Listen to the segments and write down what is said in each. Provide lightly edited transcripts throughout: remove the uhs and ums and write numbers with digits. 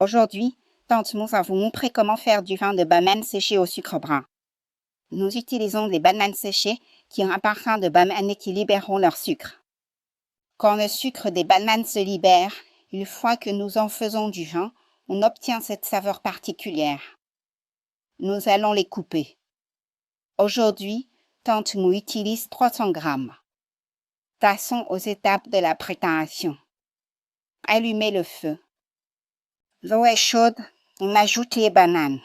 Aujourd'hui, Tante Mou va vous montrer comment faire du vin de banane séché au sucre brun. Nous utilisons des bananes séchées qui ont un parfum de banane qui libéreront leur sucre. Quand le sucre des bananes se libère, une fois que nous en faisons du vin, on obtient cette saveur particulière. Nous allons les couper. Aujourd'hui, Tante Mou utilise 300 grammes. Passons aux étapes de la préparation. Allumez le feu. L'eau est chaude, on ajoute les bananes.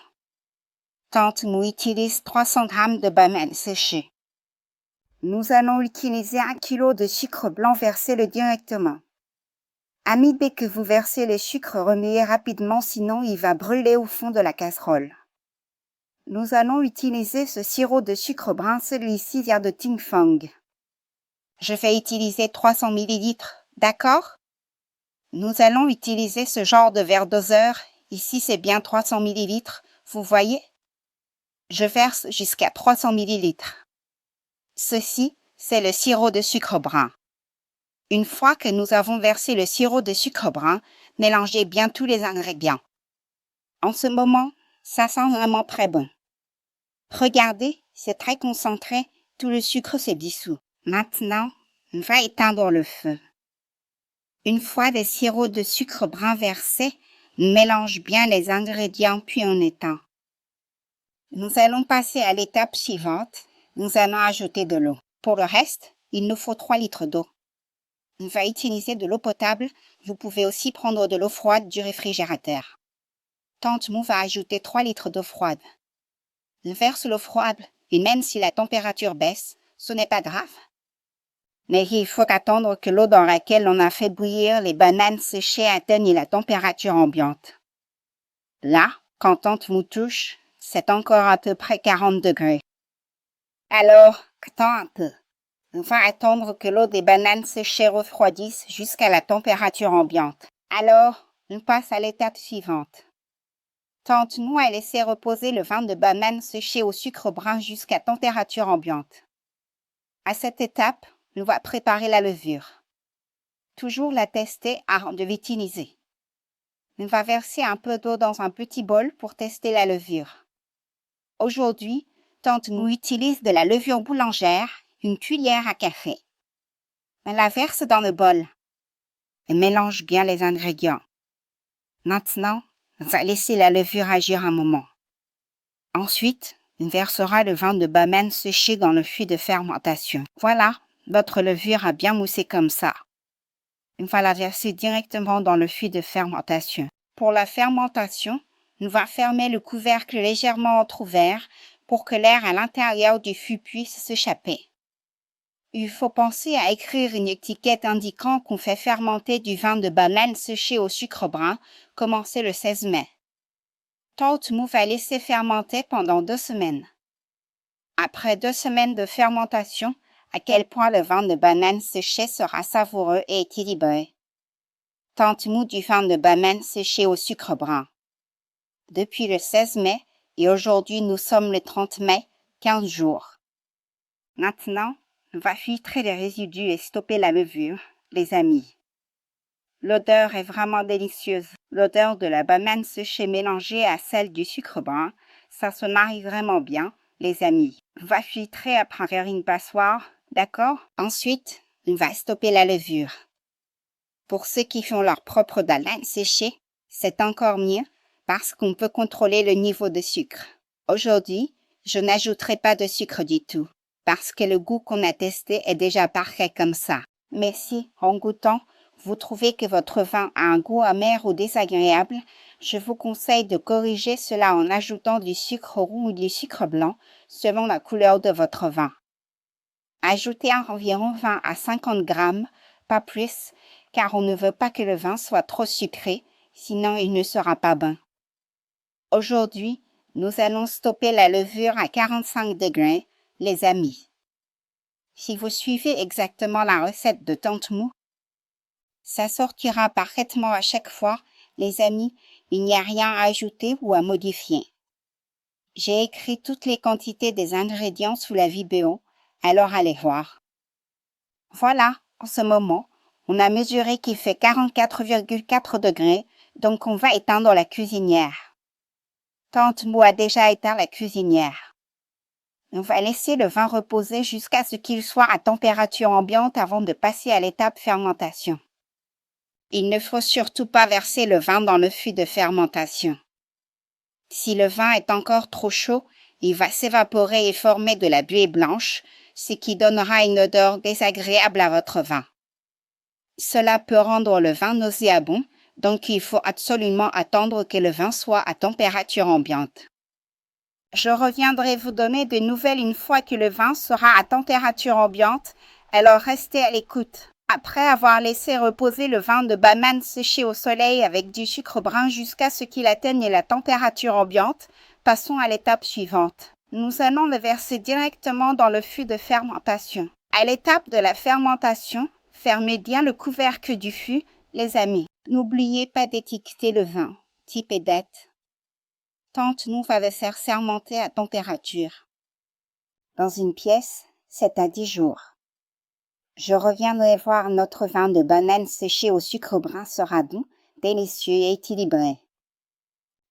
Tante Mou utilise 300 grammes de bananes séchées. Nous allons utiliser 1 kg de sucre blanc, versez-le directement. Dès que vous versez le sucre, remuez rapidement, sinon il va brûler au fond de la casserole. Nous allons utiliser ce sirop de sucre brun, celui-ci vient de Tingfang. Je vais utiliser 300 ml, d'accord? Nous allons utiliser ce genre de verre doseur. Ici, c'est bien 300 ml, vous voyez? Je verse jusqu'à 300 ml. Ceci, c'est le sirop de sucre brun. Une fois que nous avons versé le sirop de sucre brun, mélangez bien tous les ingrédients. En ce moment, ça sent vraiment très bon. Regardez, c'est très concentré, tout le sucre s'est dissous. Maintenant, on va éteindre le feu. Une fois le sirop de sucre brun versé, on mélange bien les ingrédients puis on éteint. Nous allons passer à l'étape suivante. Nous allons ajouter de l'eau. Pour le reste, il nous faut 3 litres d'eau. On va utiliser de l'eau potable. Vous pouvez aussi prendre de l'eau froide du réfrigérateur. Tante Mou va ajouter 3 litres d'eau froide. On verse l'eau froide et même si la température baisse, ce n'est pas grave. Mais il faut attendre que l'eau dans laquelle on a fait bouillir les bananes séchées atteigne la température ambiante. Là, quand Tante Mou touche, c'est encore à peu près 40 degrés. Alors, attends un peu. On va attendre que l'eau des bananes séchées refroidisse jusqu'à la température ambiante. Alors, on passe à l'étape suivante. Tante Mou a laissé reposer le vin de banane séché au sucre brun jusqu'à température ambiante. À cette étape, on va préparer la levure. Toujours la tester avant de l'utiliser. On va verser un peu d'eau dans un petit bol pour tester la levure. Aujourd'hui, Tante Mou utilise de la levure boulangère, une cuillère à café. On la verse dans le bol et mélange bien les ingrédients. Maintenant, on va laisser la levure agir un moment. Ensuite, on versera le vin de banane séché dans le fût de fermentation. Voilà, votre levure a bien moussé comme ça. On va la verser directement dans le fût de fermentation. Pour la fermentation, on va fermer le couvercle légèrement entrouvert pour que l'air à l'intérieur du fût puisse s'échapper. Il faut penser à écrire une étiquette indiquant qu'on fait fermenter du vin de banane séché au sucre brun, commencé le 16 mai. Tante Mou va laisser fermenter pendant 2 semaines. Après 2 semaines de fermentation, à quel point le vin de banane séché sera savoureux et équilibré. Tante Mou du vin de banane séché au sucre brun. Depuis le 16 mai, et aujourd'hui nous sommes le 30 mai, 15 jours. Maintenant, on va filtrer les résidus et stopper la levure, les amis. L'odeur est vraiment délicieuse. L'odeur de la banane séchée mélangée à celle du sucre brun, ça se marie vraiment bien, les amis. On va filtrer à travers une passoire, d'accord? Ensuite, on va stopper la levure. Pour ceux qui font leur propre banane séchée, c'est encore mieux parce qu'on peut contrôler le niveau de sucre. Aujourd'hui, je n'ajouterai pas de sucre du tout, parce que le goût qu'on a testé est déjà parfait comme ça. Mais si, en goûtant, vous trouvez que votre vin a un goût amer ou désagréable, je vous conseille de corriger cela en ajoutant du sucre roux ou du sucre blanc, selon la couleur de votre vin. Ajoutez environ 20 à 50 grammes, pas plus, car on ne veut pas que le vin soit trop sucré, sinon il ne sera pas bon. Aujourd'hui, nous allons stopper la levure à 45 degrés, les amis. Si vous suivez exactement la recette de Tante Mou, ça sortira parfaitement à chaque fois, les amis, il n'y a rien à ajouter ou à modifier. J'ai écrit toutes les quantités des ingrédients sous la vidéo, alors allez voir. Voilà, en ce moment, on a mesuré qu'il fait 44,4 degrés, Donc on va éteindre la cuisinière. Tante Mou a déjà éteint la cuisinière. On va laisser le vin reposer jusqu'à ce qu'il soit à température ambiante avant de passer à l'étape fermentation. Il ne faut surtout pas verser le vin dans le fût de fermentation. Si le vin est encore trop chaud, il va s'évaporer et former de la buée blanche, ce qui donnera une odeur désagréable à votre vin. Cela peut rendre le vin nauséabond, donc il faut absolument attendre que le vin soit à température ambiante. Je reviendrai vous donner de nouvelles une fois que le vin sera à température ambiante, alors restez à l'écoute. Après avoir laissé reposer le vin de Balmain séché au soleil avec du sucre brun jusqu'à ce qu'il atteigne la température ambiante, passons à l'étape suivante. Nous allons le verser directement dans le fût de fermentation. À l'étape de la fermentation, fermez bien le couvercle du fût, les amis. N'oubliez pas d'étiqueter le vin, type et date. Tante Mou va le faire fermenter à température. Dans une pièce, 7 à 10 jours. Je reviendrai voir notre vin de banane séché au sucre brun sera doux, délicieux et équilibré.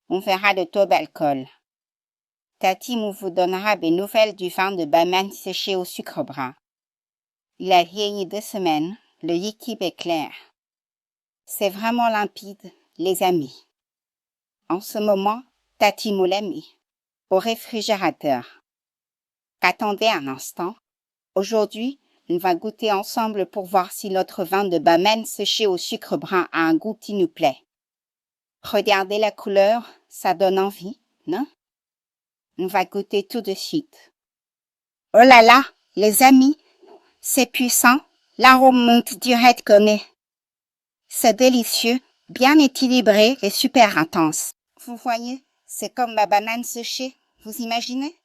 On verra le taux d'alcool. Tati Mou vous donnera des nouvelles du vin de banane séché au sucre brun. Il a vieilli 2 semaines, le liquide est clair. C'est vraiment limpide, les amis. En ce moment, Tati Mou l'a mis au réfrigérateur. Attendez un instant. Aujourd'hui, on va goûter ensemble pour voir si notre vin de banane séché au sucre brun a un goût qui nous plaît. Regardez la couleur, ça donne envie, non? On va goûter tout de suite. Oh là là, les amis, c'est puissant, l'arôme monte direct comme nez. C'est délicieux, bien équilibré et super intense. Vous voyez, c'est comme ma banane séchée, vous imaginez?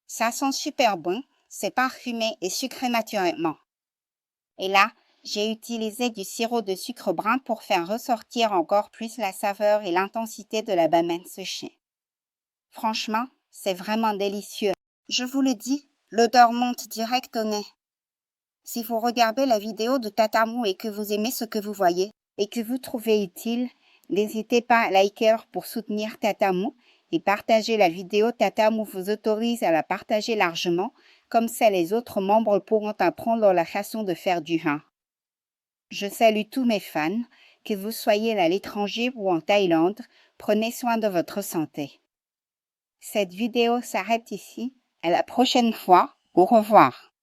Ça sent super bon, c'est parfumé et sucré naturellement. Et là, j'ai utilisé du sirop de sucre brun pour faire ressortir encore plus la saveur et l'intensité de la banane séchée. Franchement, c'est vraiment délicieux. Je vous le dis, l'odeur monte direct au nez. Si vous regardez la vidéo de Tata Mou et que vous aimez ce que vous voyez et que vous trouvez utile, n'hésitez pas à liker pour soutenir Tata Mou et partager la vidéo. Tata Mou vous autorise à la partager largement, comme ça les autres membres pourront apprendre la façon de faire du vin. Je salue tous mes fans, que vous soyez à l'étranger ou en Thaïlande, prenez soin de votre santé. Cette vidéo s'arrête ici. À la prochaine fois. Au revoir.